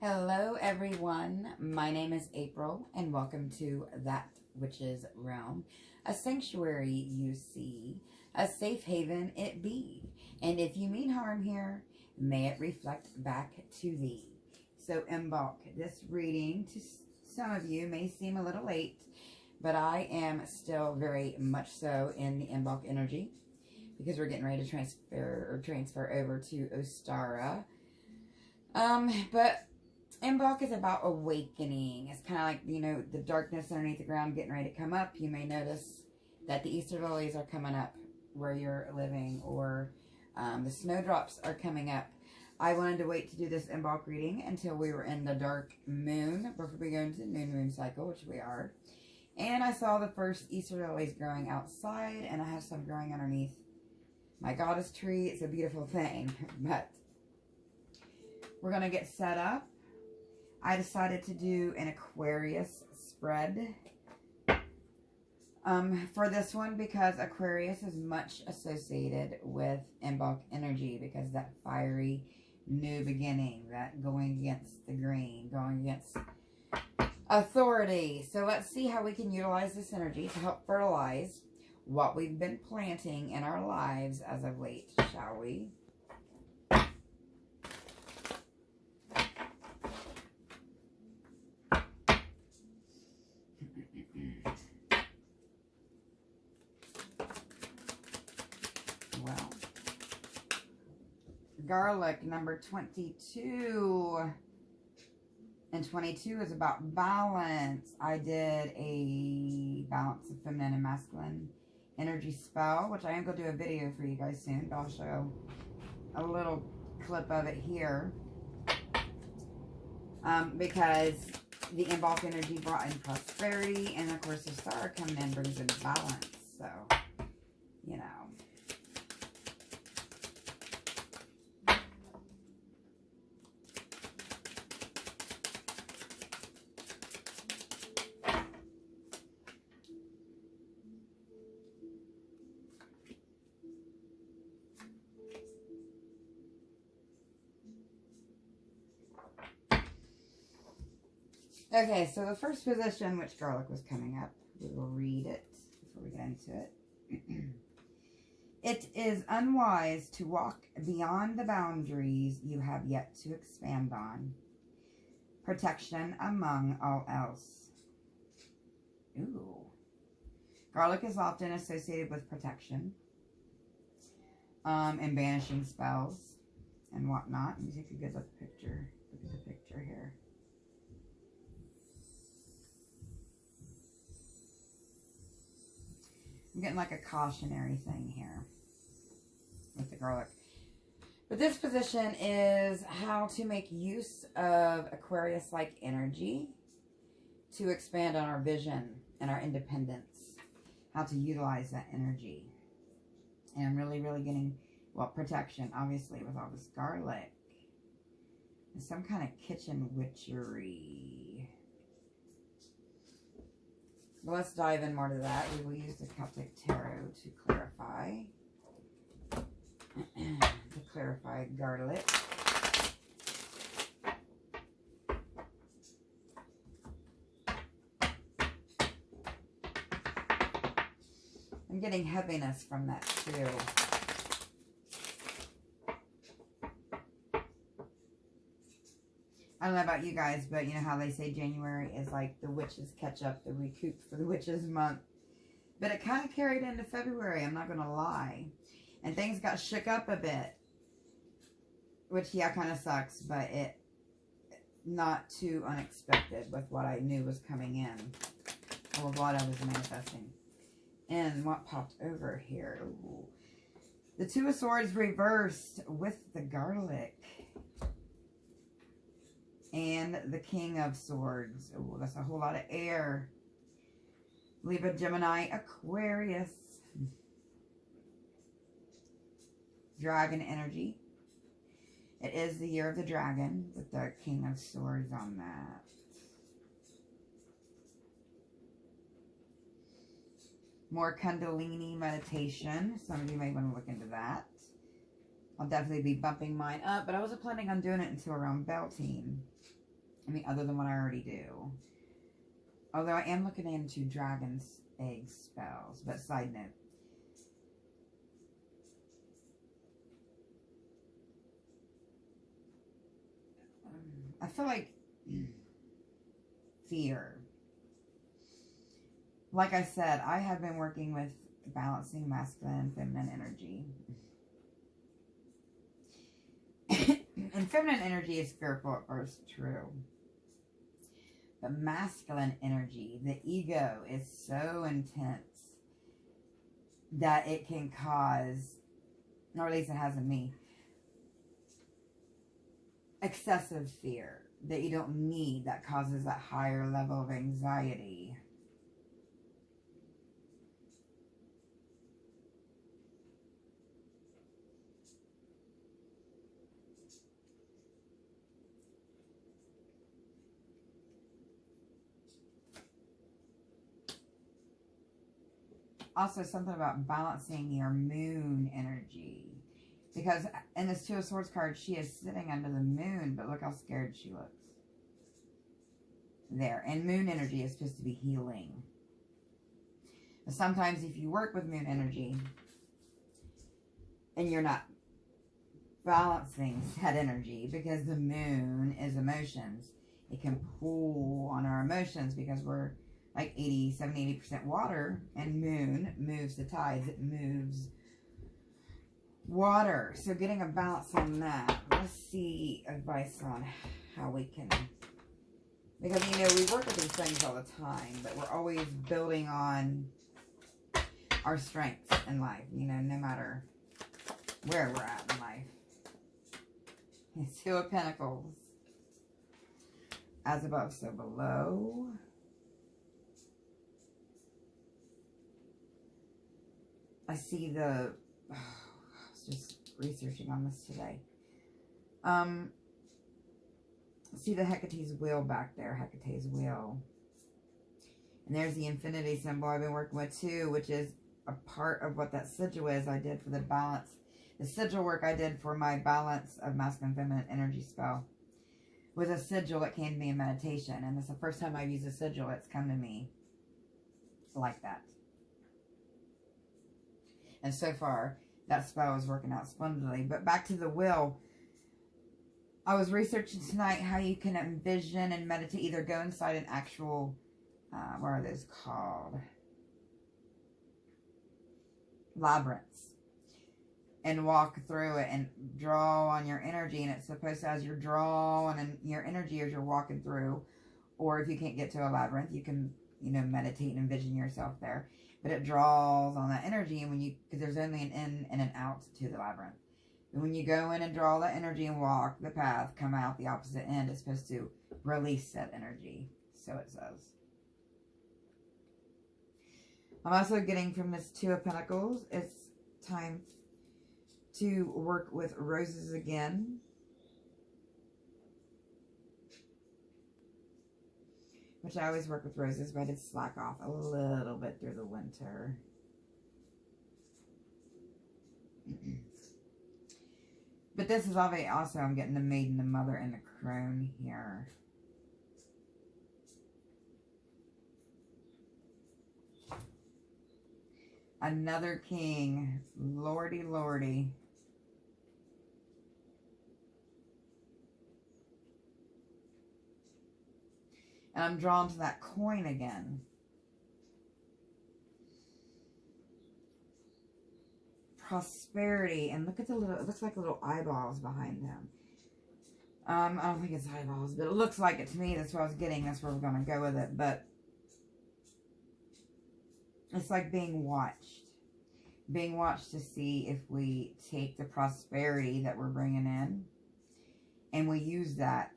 Hello everyone, my name is April and welcome to That Witch's Realm, a sanctuary you see, a safe haven it be, and if you mean harm here, may it reflect back to thee. So embark. This reading to some of you may seem a little late, but I am still very much so in the embark energy because we're getting ready to transfer over to Ostara. But Embark is about awakening. It's kind of like, you know, the darkness underneath the ground getting ready to come up. You may notice that the Easter lilies are coming up where you're living, or the snowdrops are coming up. I wanted to wait to do this Embark reading until we were in the dark moon before we go into the new moon cycle, which we are. And I saw the first Easter lilies growing outside, and I have some growing underneath my goddess tree. It's a beautiful thing, but we're going to get set up. I decided to do an Aquarius spread for this one because Aquarius is much associated with embark energy, because that fiery new beginning, that going against the grain, going against authority. So let's see how we can utilize this energy to help fertilize what we've been planting in our lives as of late, shall we? Well, garlic number 22. And 22 is about balance. I did a balance of feminine and masculine energy spell, which I am going to do a video for you guys soon, but I'll show a little clip of it here. Because the embark energy brought in prosperity, and of course the star coming in brings in balance. So, you know. Okay, so the first position, which garlic was coming up, we will read it before we get into it. It is unwise to walk beyond the boundaries you have yet to expand on. Protection among all else. Ooh. Garlic is often associated with protection and banishing spells and whatnot. Let me take a good look at the picture. Look at the picture here. I'm getting like a cautionary thing here with the garlic. But this position is how to make use of Aquarius-like energy to expand on our vision and our independence. How to utilize that energy. And I'm really getting, well, protection, obviously, with all this garlic. And some kind of kitchen witchery. Well, let's dive in more to that. We will use the Celtic Tarot to clarify. To clarify garlic. I'm getting heaviness from that too. I don't know about you guys, but you know how they say January is like the witches catch up, the recoup for the witches month. But it kind of carried into February, I'm not going to lie. And things got shook up a bit. Which, yeah, kind of sucks, but it not too unexpected with what I knew was coming in. Or what I was manifesting. And what popped over here. Ooh. The Two of Swords reversed with the garlic. And the King of Swords. Oh, that's a whole lot of air. Libra, Gemini, Aquarius. Dragon energy. It is the year of the dragon with the King of Swords on that. More Kundalini meditation. Some of you may want to look into that. I'll definitely be bumping mine up, but I wasn't planning on doing it until around Beltane. I mean, other than what I already do. Although I am looking into dragon's egg spells. But side note. I feel like fear. Like I said, I have been working with balancing masculine and feminine energy. And feminine energy is fearful at first, true. But masculine energy, the ego, is so intense that it can cause, or at least it has in me, excessive fear that you don't need, that causes that higher level of anxiety. Also, something about balancing your moon energy. Because in this Two of Swords card, she is sitting under the moon, but look how scared she looks. There. And moon energy is supposed to be healing. But sometimes if you work with moon energy and you're not balancing that energy, because the moon is emotions, it can pull on our emotions because we're like 80% water, and moon moves the tides. It moves water. So getting a balance on that. Let's see advice on how we can, because you know we work with these things all the time, but we're always building on our strengths in life, you know, no matter where we're at in life. Two of Pentacles. As above, so below. I see the, I was just researching on this today. See the Hecate's wheel back there, Hecate's wheel. And there's the infinity symbol I've been working with too, which is a part of what that sigil is I did for the balance. The sigil work I did for my balance of masculine and feminine energy spell was a sigil that came to me in meditation. And it's the first time I've used a sigil that's come to me like that. And so far, that spell is working out splendidly. But back to the wheel. I was researching tonight how you can envision and meditate. Either go inside an actual, what are those called? Labyrinths. And walk through it and draw on your energy. And it's supposed to, as you're drawing and your energy as you're walking through. Or if you can't get to a labyrinth, you can, you know, meditate and envision yourself there. But it draws on that energy, and when you, because there's only an in and an out to the labyrinth. And when you go in and draw that energy and walk the path, come out the opposite end, it's supposed to release that energy. So it says. I'm also getting from this Two of Pentacles, it's time to work with roses again. Which I always work with roses, but I did slack off a little bit through the winter. But this is also, I'm getting the Maiden, the Mother, and the Crone here. Another King. Lordy, lordy. And I'm drawn to that coin again. Prosperity. And look at the little, it looks like little eyeballs behind them. I don't think it's eyeballs, but it looks like it to me. That's what I was getting. That's where we're going to go with it. But it's like being watched. Being watched to see if we take the prosperity that we're bringing in and we use that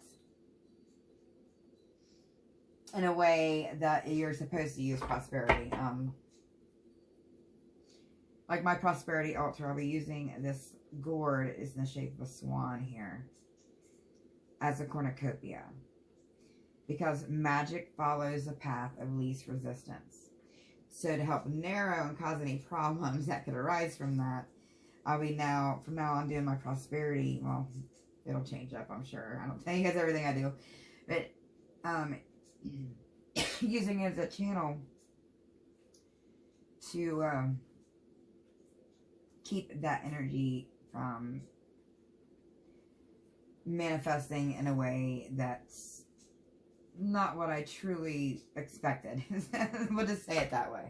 in a way that you're supposed to use prosperity. Like my prosperity altar, I'll be using this gourd. Is in the shape of a swan here as a cornucopia. Because magic follows the path of least resistance. So to help narrow and cause any problems that could arise from that, I'll be from now on doing my prosperity. Well, it'll change up, I'm sure. I don't tell you guys everything I do. But using it as a channel to keep that energy from manifesting in a way that's not what I truly expected. We'll just say it that way.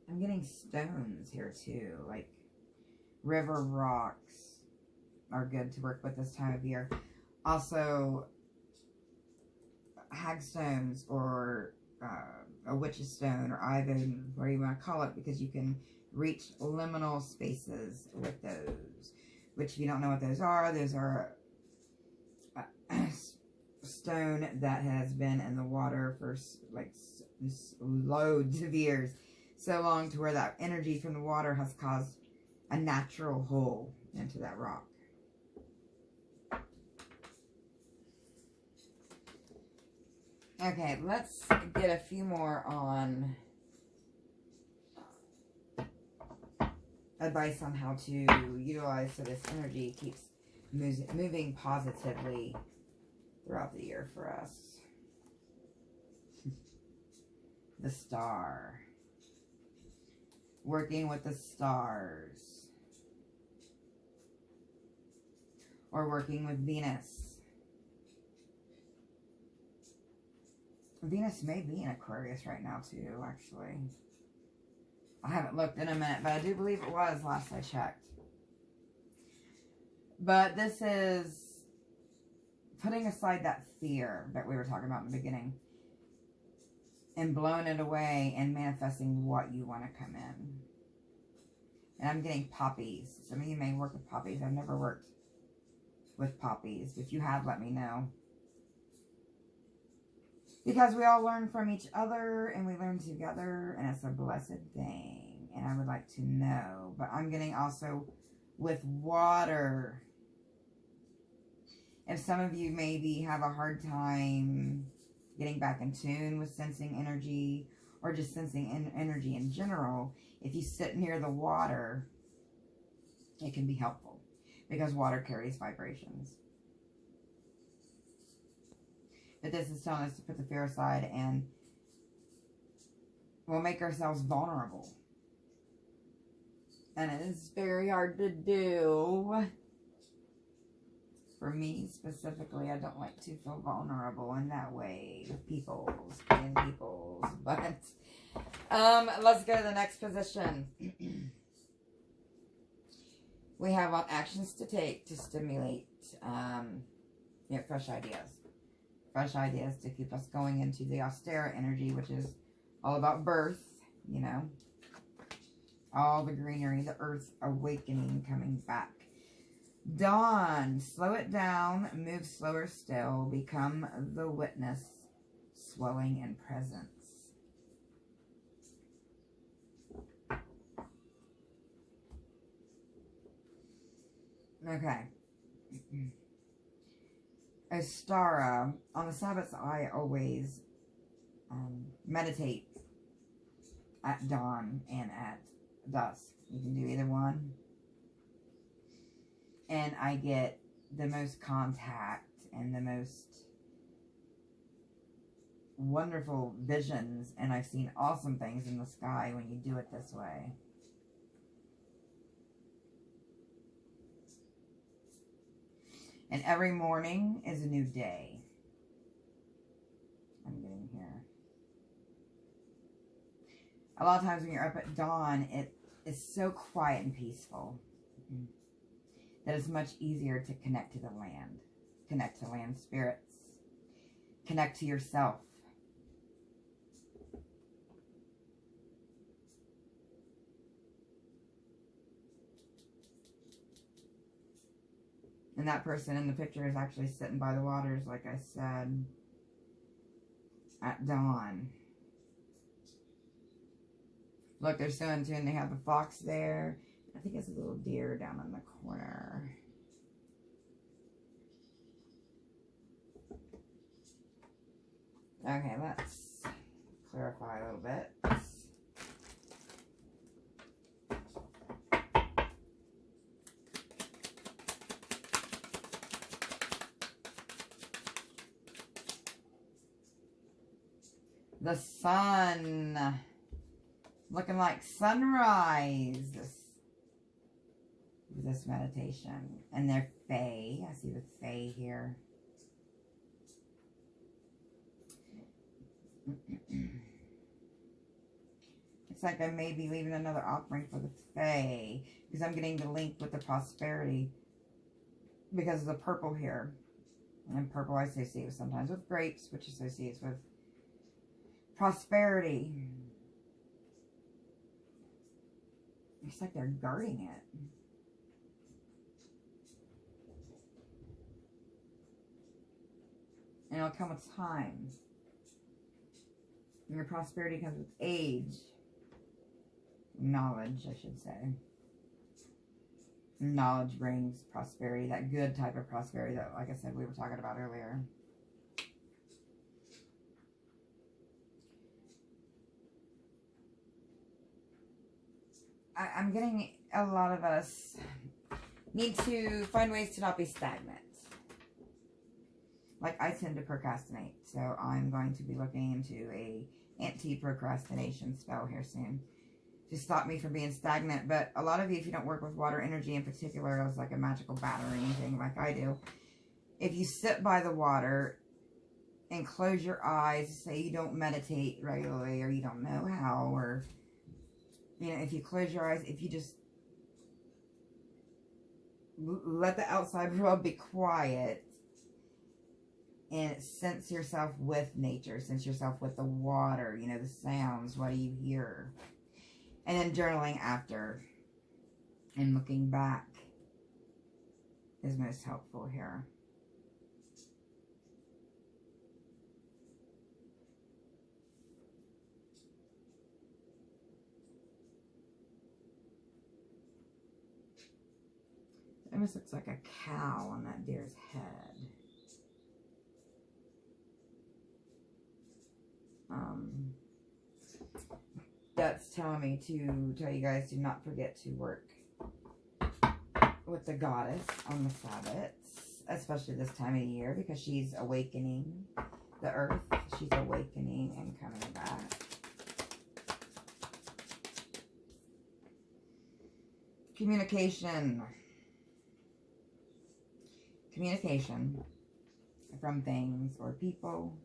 I'm getting stones here too, like river rocks are good to work with this time of year. Also, hagstones or a witch's stone, or even whatever you want to call it, because you can reach liminal spaces with those. Which, if you don't know what those are a stone that has been in the water for like loads of years, so long to where that energy from the water has caused a natural hole into that rock. Okay, let's get a few more on advice on how to utilize so this energy keeps moving positively throughout the year for us. The star. Working with the stars. Or working with Venus. Venus may be in Aquarius right now too, actually. I haven't looked in a minute, but I do believe it was last I checked. But this is putting aside that fear that we were talking about in the beginning and blowing it away and manifesting what you want to come in. And I'm getting poppies. Some of you may work with poppies. I've never worked with poppies. If you have, let me know. Because we all learn from each other and we learn together, and it's a blessed thing. And I would like to know. But I'm getting also with water. If some of you maybe have a hard time getting back in tune with sensing energy, or just sensing energy in general, if you sit near the water, it can be helpful. Because water carries vibrations. But this is telling us to put the fear aside, and we'll make ourselves vulnerable. And it is very hard to do. For me specifically, I don't like to feel vulnerable in that way with people's. But let's go to the next position. We have actions to take to stimulate fresh ideas. Fresh ideas to keep us going into the austere energy, which is all about birth, you know. All the greenery, the earth awakening, coming back. Dawn, slow it down, move slower still, become the witness, swelling in presence. Okay. Ostara, on the Sabbaths, I always meditate at dawn and at dusk. You can do either one. And I get the most contact and the most wonderful visions. And I've seen awesome things in the sky when you do it this way. And every morning is a new day. I'm getting here. A lot of times when you're up at dawn, it is so quiet and peaceful that it's much easier to connect to the land. Connect to land spirits. Connect to yourself. And that person in the picture is actually sitting by the waters, like I said, at dawn. Look, they're so in tune. They have the fox there. I think it's a little deer down in the corner. Okay, let's clarify a little bit. The sun. Looking like sunrise. This meditation. And they're fae. I see the fae here. It's like I may be leaving another offering for the fae. Because I'm getting the link with the prosperity. Because of the purple here. And purple I associate sometimes with grapes, which associates with prosperity. It's like they're guarding it. And it'll come with time. And your prosperity comes with age. Knowledge, I should say. Knowledge brings prosperity. That good type of prosperity that, like I said, we were talking about earlier. I'm getting a lot of us need to find ways to not be stagnant. Like I tend to procrastinate. So I'm going to be looking into a anti-procrastination spell here soon. To stop me from being stagnant. But a lot of you, if you don't work with water energy in particular, as like a magical bat or anything like I do, if you sit by the water and close your eyes, say you don't meditate regularly or you don't know how, or, you know, if you close your eyes, if you just let the outside world be quiet and sense yourself with nature, sense yourself with the water, you know, the sounds, what do you hear? And then journaling after and looking back is most helpful here. It almost looks like a cow on that deer's head. That's telling me to tell you guys to not forget to work with the goddess on the Sabbats, especially this time of year, because she's awakening the earth. She's awakening and coming back. Communication. Communication from things or people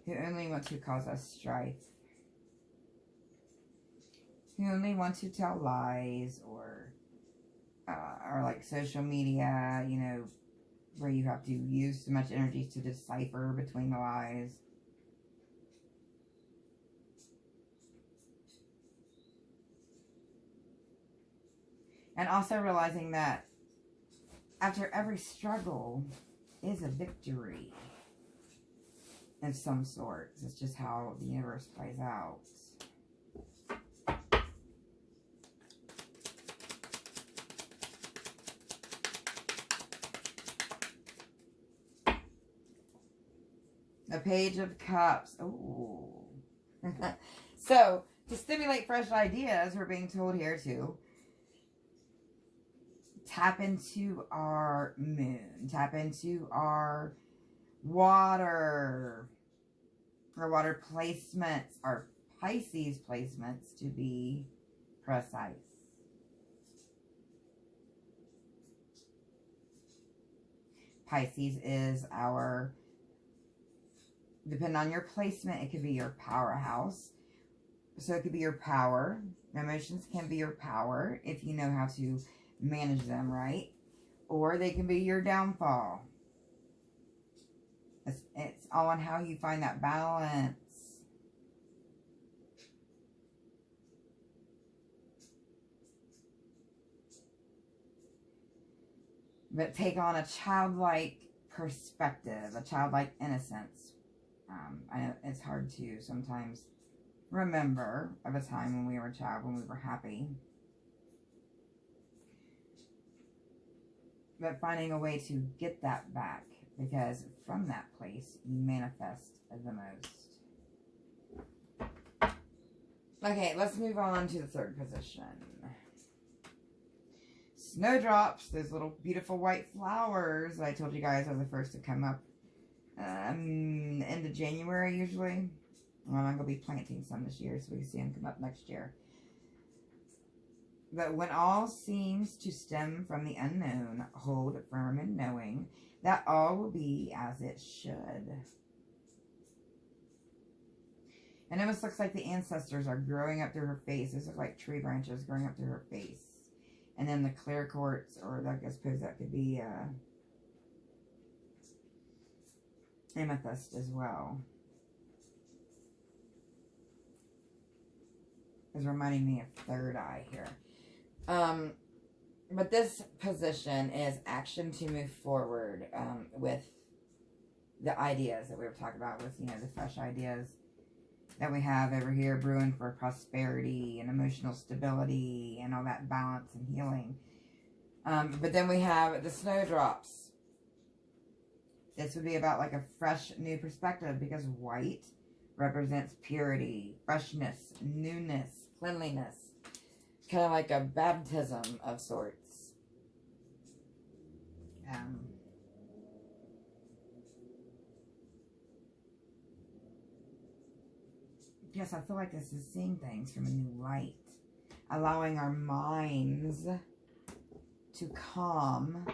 who only want to cause us strife. Who only want to tell lies, or like social media, you know, where you have to use so much energy to decipher between the lies. And also realizing that after every struggle is a victory of some sort. It's just how the universe plays out. The Page of Cups. Ooh. So, to stimulate fresh ideas, we're being told here to tap into our moon. Tap into our water. Our water placements. Our Pisces placements, to be precise. Pisces is our... Depending on your placement, it could be your powerhouse. So it could be your power. Emotions can be your power if you know how to manage them right. Or they can be your downfall. It's all on how you find that balance. But take on a childlike perspective, a childlike innocence. I know it's hard to sometimes remember of a time when we were a child, when we were happy. But finding a way to get that back, because from that place, you manifest the most. Okay, let's move on to the third position. Snowdrops, those little beautiful white flowers I told you guys are the first to come up end of January usually. Well, I'm going to be planting some this year so we can see them come up next year. But when all seems to stem from the unknown, hold firm in knowing that all will be as it should. And it almost looks like the ancestors are growing up through her face. These look like tree branches growing up through her face. And then the clear quartz, or I suppose that could be amethyst as well. It's reminding me of third eye here. But this position is action to move forward with the ideas that we were talking about, with, you know, the fresh ideas that we have over here brewing for prosperity and emotional stability and all that balance and healing. But then we have the snowdrops. This would be about like a fresh new perspective, because white represents purity, freshness, newness, cleanliness. Kind of like a baptism of sorts. Yes, I feel like this is seeing things from a new light. Allowing our minds to calm.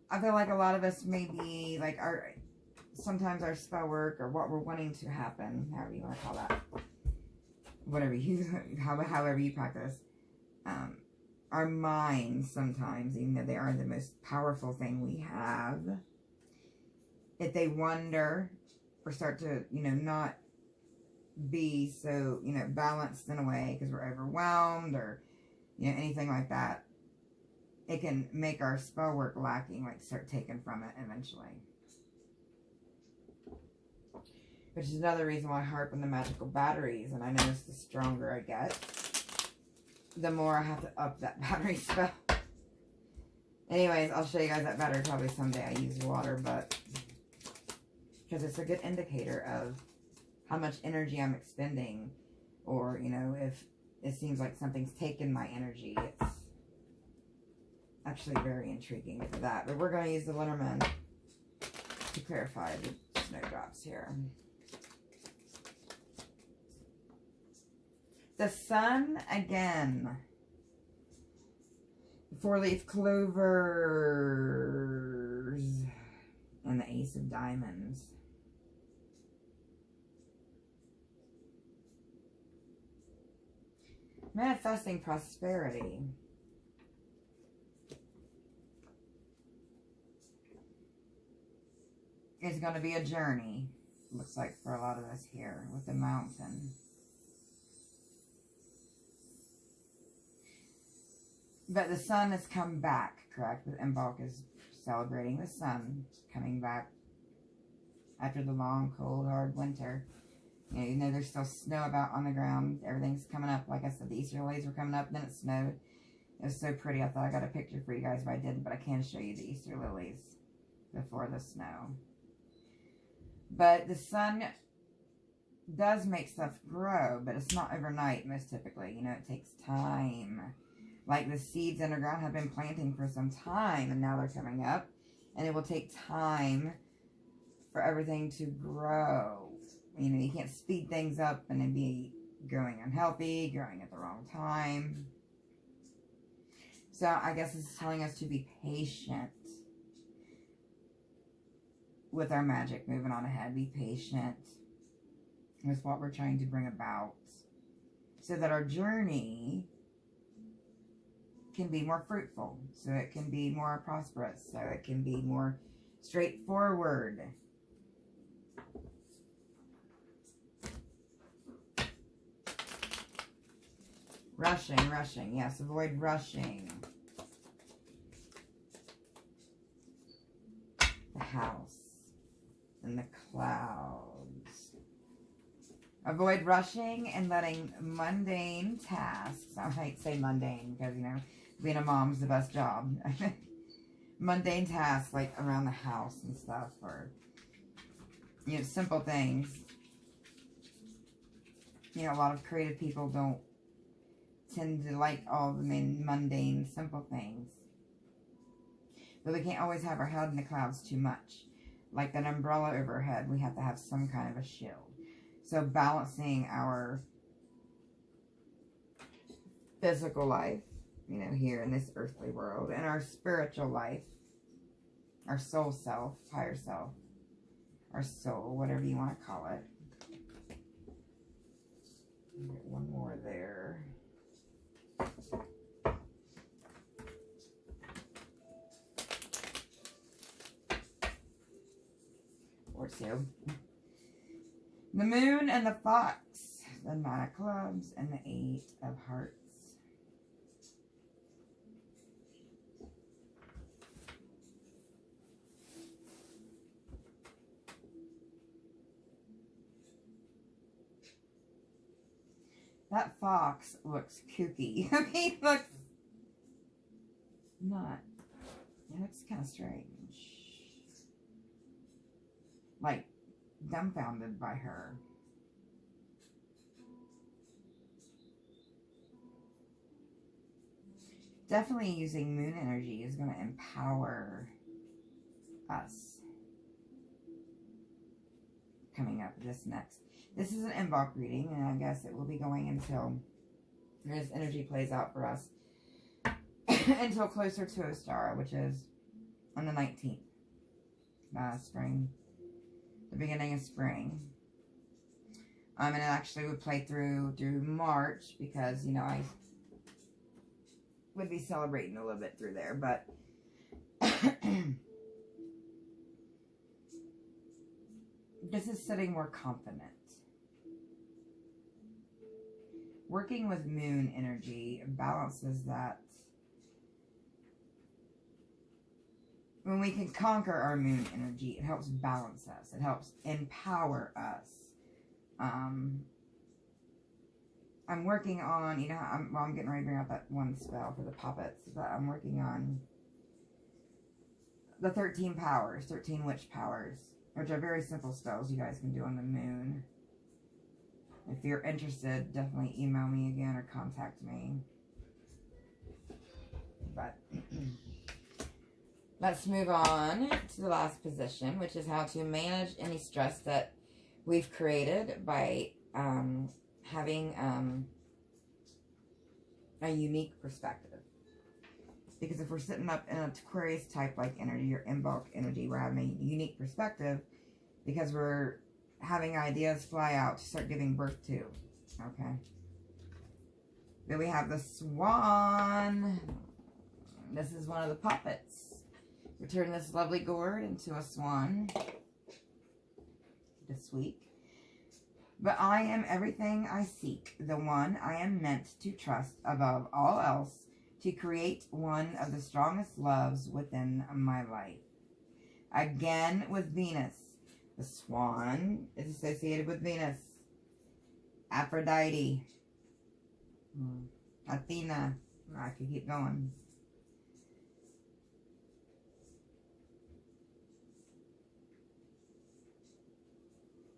I feel like a lot of us maybe like sometimes our spell work, or what we're wanting to happen, however you want to call that, whatever you, however you practice, our minds sometimes, even though they are the most powerful thing we have, if they wander or start to, you know, not be so, you know, balanced in a way because we're overwhelmed or, you know, anything like that, it can make our spell work lacking, like start taking from it eventually. Which is another reason why I harp on the magical batteries. And I notice the stronger I get, the more I have to up that battery spell. Anyways, I'll show you guys that battery probably someday. I use water, but because it's a good indicator of how much energy I'm expending, or, you know, if it seems like something's taken my energy. It's actually very intriguing for that. But we're going to use the Lenormand to clarify the snowdrops here. The sun again. 4-leaf clovers. And the Ace of Diamonds. Manifesting prosperity. It's going to be a journey, looks like, for a lot of us here with the mountain. But the sun has come back, correct? And Balk is celebrating the sun coming back after the long, cold, hard winter. You know, there's still snow about on the ground. Everything's coming up. Like I said, the Easter lilies were coming up, then it snowed. It was so pretty. I thought I got a picture for you guys, but I didn't. But I can show you the Easter lilies before the snow. But the sun does make stuff grow, but it's not overnight most typically. You know, it takes time. Like the seeds underground have been planting for some time, and now they're coming up. And it will take time for everything to grow. You know, you can't speed things up and then be growing unhealthy, growing at the wrong time. So I guess it's telling us to be patient with our magic, moving on ahead. Be patient with what we're trying to bring about, so that our journey can be more fruitful, so it can be more prosperous, so it can be more straightforward. Rushing, yes, avoid rushing. The house and the clouds. Avoid rushing and letting mundane tasks, I might say mundane because, you know, being a mom's the best job. Mundane tasks like around the house and stuff, or, you know, simple things. You know, a lot of creative people don't tend to like all the mundane, simple things. But we can't always have our head in the clouds too much. Like an umbrella over our head, we have to have some kind of a shield. So balancing our physical life, you know, here in this earthly world, and our spiritual life, our soul self, higher self, our soul, whatever you want to call it. Get one more there. Or two. The moon and the fox, the 9 of clubs, and the 8 of hearts. That fox looks kooky. He looks not. It looks kind of strange. Like, dumbfounded by her. Definitely using moon energy is going to empower us. Coming up this next. This is an inbox reading, and I guess it will be going until this energy plays out for us until closer to Ostara, which is on the 19th. Spring. The beginning of spring. And it actually would play through March because, you know, I would be celebrating a little bit through there, but this is sitting more confident. Working with moon energy balances that. When we can conquer our moon energy, it helps balance us. It helps empower us. I'm working on, you know, I'm getting ready to bring out that one spell for the puppets, but I'm working on the 13 powers, 13 witch powers, which are very simple spells you guys can do on the moon. If you're interested, definitely email me again or contact me. But let's move on to the last position, which is how to manage any stress that we've created by having a unique perspective. Because if we're sitting up in an Aquarius type like energy or inbox energy, we're having a unique perspective because we're having ideas fly out to start giving birth to. Okay. Then we have the swan. This is one of the puppets. We turn this lovely gourd into a swan this week. But I am everything I seek, the one I am meant to trust above all else, to create one of the strongest loves within my life. Again with Venus. The swan is associated with Venus. Aphrodite. Athena. I could keep going.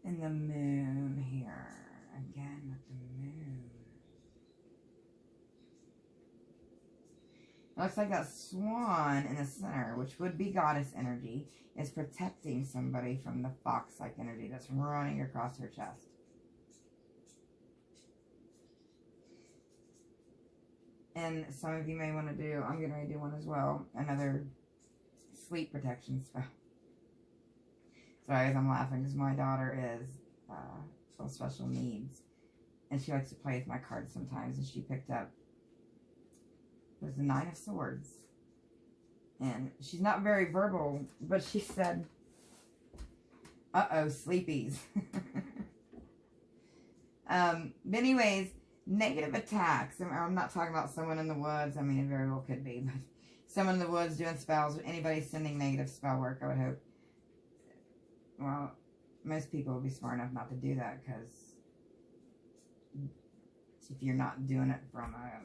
And the moon here. Again with the moon. It looks like that swan in the center, which would be goddess energy, is protecting somebody from the fox-like energy that's running across her chest. And some of you may want to do, I'm getting ready to do one as well, another sleep protection spell. Sorry, as I'm laughing because my daughter is full of special needs. And she likes to play with my cards sometimes. And she picked up, there's the 9 of Swords. And she's not very verbal, but she said, uh-oh, sleepies. But anyways, negative attacks. I'm not talking about someone in the woods. I mean, it very well could be. But someone in the woods doing spells. Anybody sending negative spell work, I would hope. Well, most people would be smart enough not to do that because if you're not doing it from a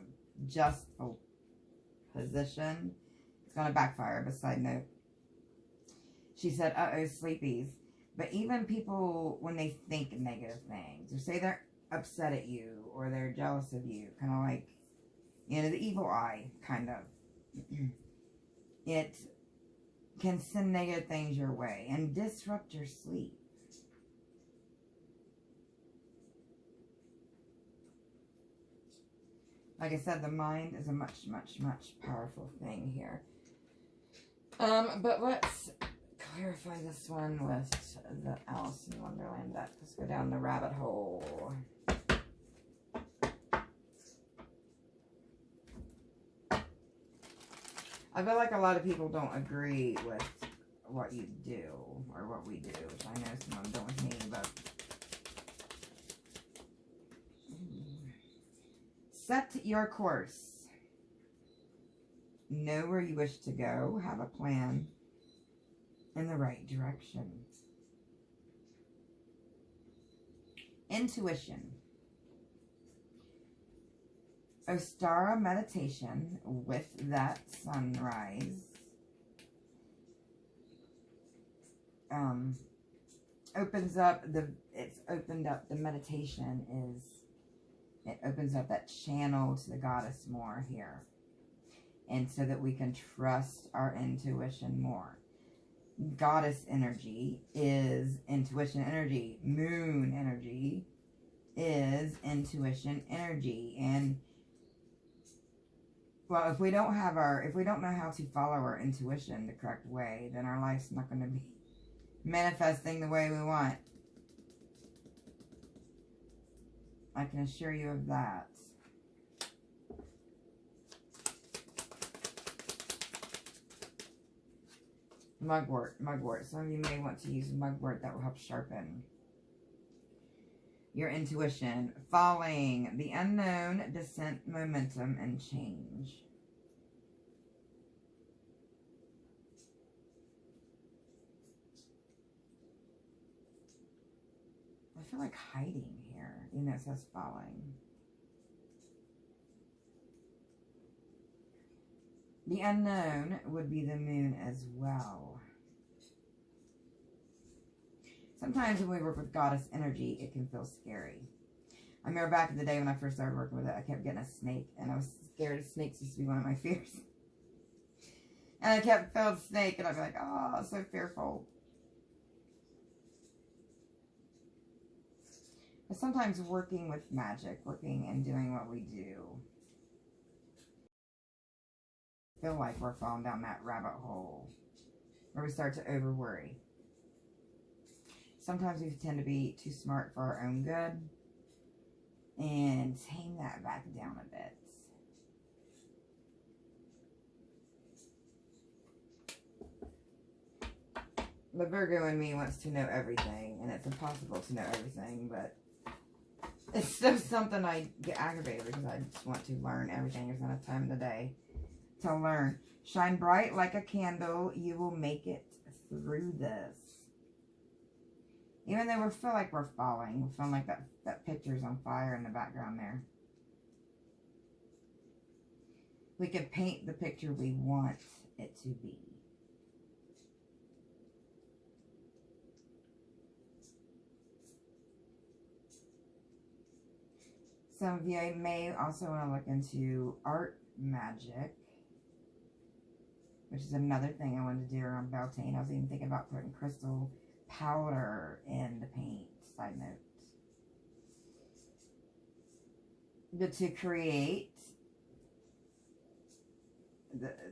justful position, it's going to backfire. But side note, she said, uh-oh, sleepies. But even people, when they think negative things, or say they're upset at you, or they're jealous of you, kind of like You know, the evil eye, kind of. It can send negative things your way and disrupt your sleep. Like I said, the mind is a much, much, much powerful thing here. But let's clarify this one with the Alice in Wonderland deck. Let's go down the rabbit hole. I feel like a lot of people don't agree with what you do, or what we do, which I know some of them don't with me, but... Set your course. Know where you wish to go. Have a plan in the right direction. Intuition. Ostara meditation with that sunrise. Opens up the, it's opened up, the meditation is, it opens up that channel to the goddess more here. And so that we can trust our intuition more. Goddess energy is intuition energy. Moon energy is intuition energy. And well, if we don't have our, if we don't know how to follow our intuition the correct way, then our life's not going to be manifesting the way we want. I can assure you of that. Mugwort, mugwort. Some of you may want to use mugwort that will help sharpen your intuition. Falling, the unknown, descent, momentum, and change. I feel like hiding here. You know, it says falling. The unknown would be the moon as well. Sometimes when we work with goddess energy, it can feel scary. I remember back in the day when I first started working with it, I kept getting a snake, and I was scared of snakes. Used to be one of my fears. And I kept felt snake, and I'd be like, oh, so fearful. But sometimes working with magic, working and doing what we do, feel like we're falling down that rabbit hole where we start to over worry. Sometimes we tend to be too smart for our own good, and tame that back down a bit. The Virgo in me wants to know everything, and it's impossible to know everything, but it's still something I get aggravated because I just want to learn everything. There's not enough time in the day to learn. Shine bright like a candle. You will make it through this. Even though we feel like we're falling. We feel like that picture's on fire in the background there. We can paint the picture we want it to be. Some of you may also want to look into art magic, which is another thing I wanted to do around Beltane. I was even thinking about putting crystal powder in the paint. Side note. But to create,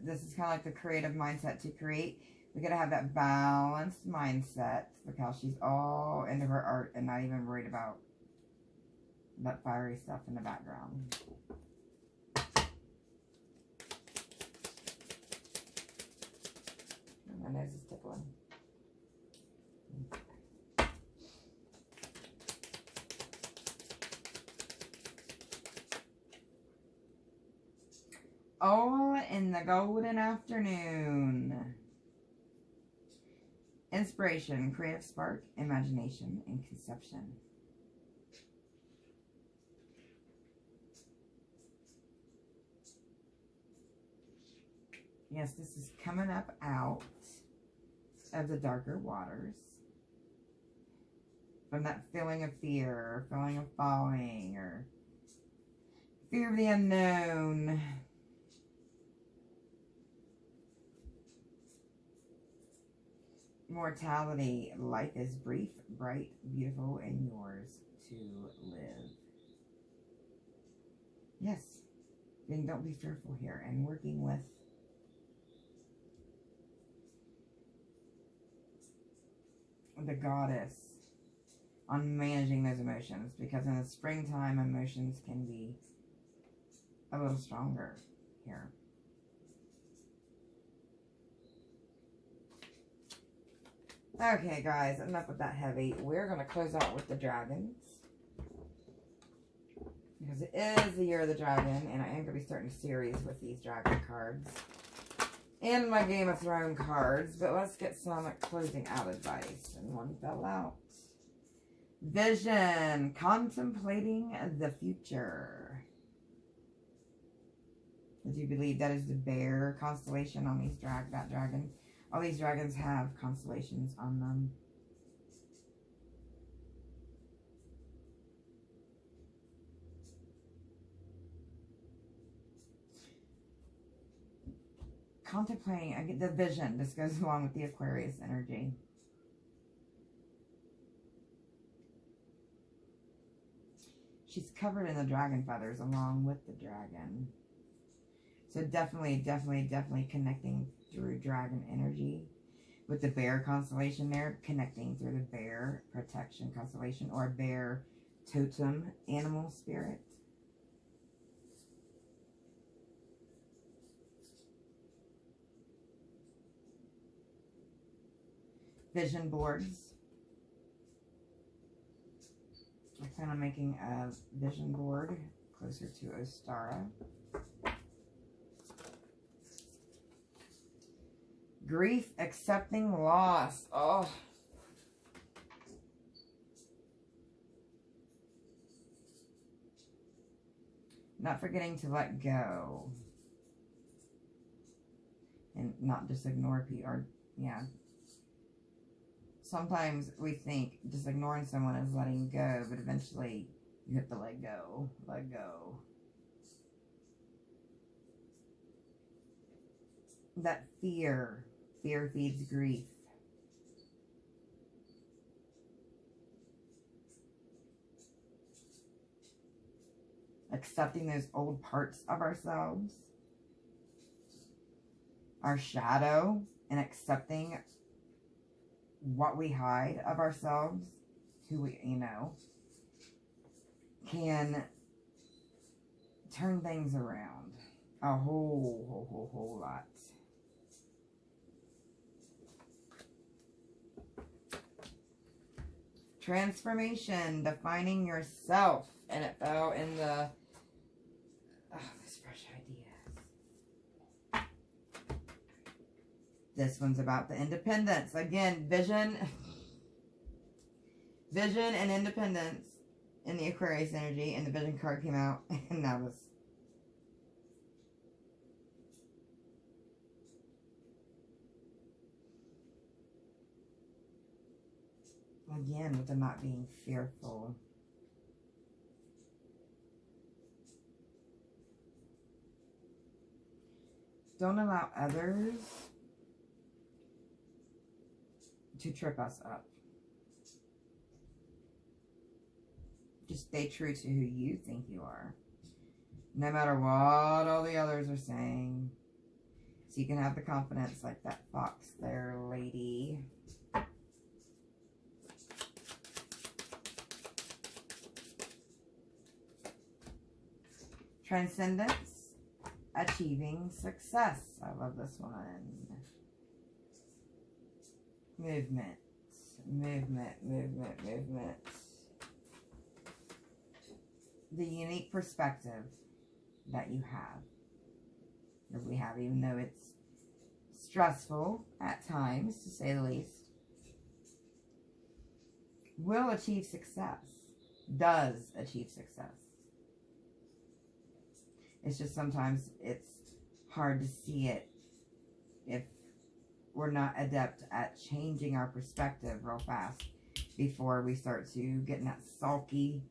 this is kind of like the creative mindset. To create, we got to have that balanced mindset. Look how she's all into her art and not even worried about that fiery stuff in the background. My nose is tickling. All in the golden afternoon. Inspiration, creative spark, imagination, and conception. Yes, this is coming up out of the darker waters. From that feeling of fear, or feeling of falling, or Fear of the unknown. Mortality. Life is brief, bright, beautiful, and yours to live. Yes. Then don't be fearful here. And working with the goddess on managing those emotions, because in the springtime emotions can be a little stronger here. Okay, guys, enough with that heavy. We're going to close out with the dragons, because it is the year of the dragon, and I am going to be starting a series with these dragon cards and my Game of Thrones cards. But let's get some closing out advice. And one fell out. Vision. Contemplating the future. Would you believe that is the bear constellation on these that dragon? All these dragons have constellations on them. Contemplating, I get the vision. This goes along with the Aquarius energy. She's covered in the dragon feathers along with the dragon. So definitely connecting through dragon energy. With the bear constellation there, connecting through the bear protection constellation or bear totem animal spirit. Vision boards. I plan on making a vision board closer to Ostara. Grief, accepting loss. Oh. Not forgetting to let go. And not just ignore people. Or, yeah. Sometimes we think just ignoring someone is letting go, but eventually you have to let go. Let go. That fear. Fear feeds grief. Accepting those old parts of ourselves. Our shadow. And accepting what we hide of ourselves. Who we, can turn things around. A whole lot. Transformation, defining yourself. And it fell in the, this fresh ideas. This one's about the independence. Again, vision and independence in the Aquarius energy. And the vision card came out. And that was, again, with the not being fearful. Don't allow others to trip us up. Just stay true to who you think you are. No matter what all the others are saying. So you can have the confidence like that fox there, lady. Transcendence, achieving success. I love this one. Movement. The unique perspective that you have, or we have, even though it's stressful at times, to say the least, will achieve success. Does achieve success. It's just sometimes it's hard to see it if we're not adept at changing our perspective real fast before we start to get in that sulky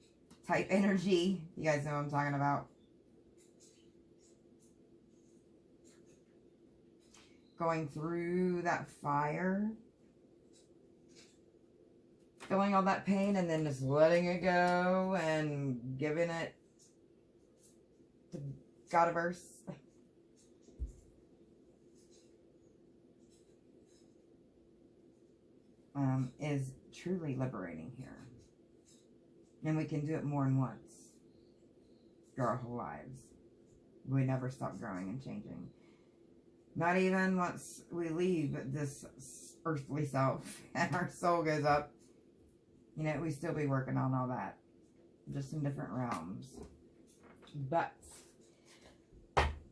type energy. You guys know what I'm talking about? going through that fire, feeling all that pain, and then just letting it go and giving it to Godiverse. Is truly liberating here. And we can do it more than once through our whole lives. We never stop growing and changing. Not even once we leave this earthly self and our soul goes up. You know, we still be working on all that. Just in different realms. But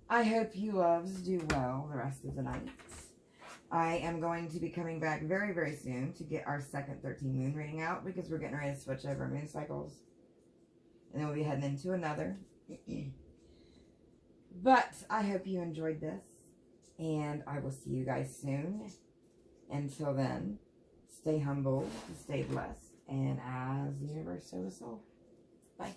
I hope you loves do well the rest of the night. I am going to be coming back very, very soon to get our second 13 moon reading out, because we're getting ready to switch over moon cycles. And then we'll be heading into another. But I hope you enjoyed this. And I will see you guys soon. Until then, stay humble, stay blessed. And as the universe so is so. Bye.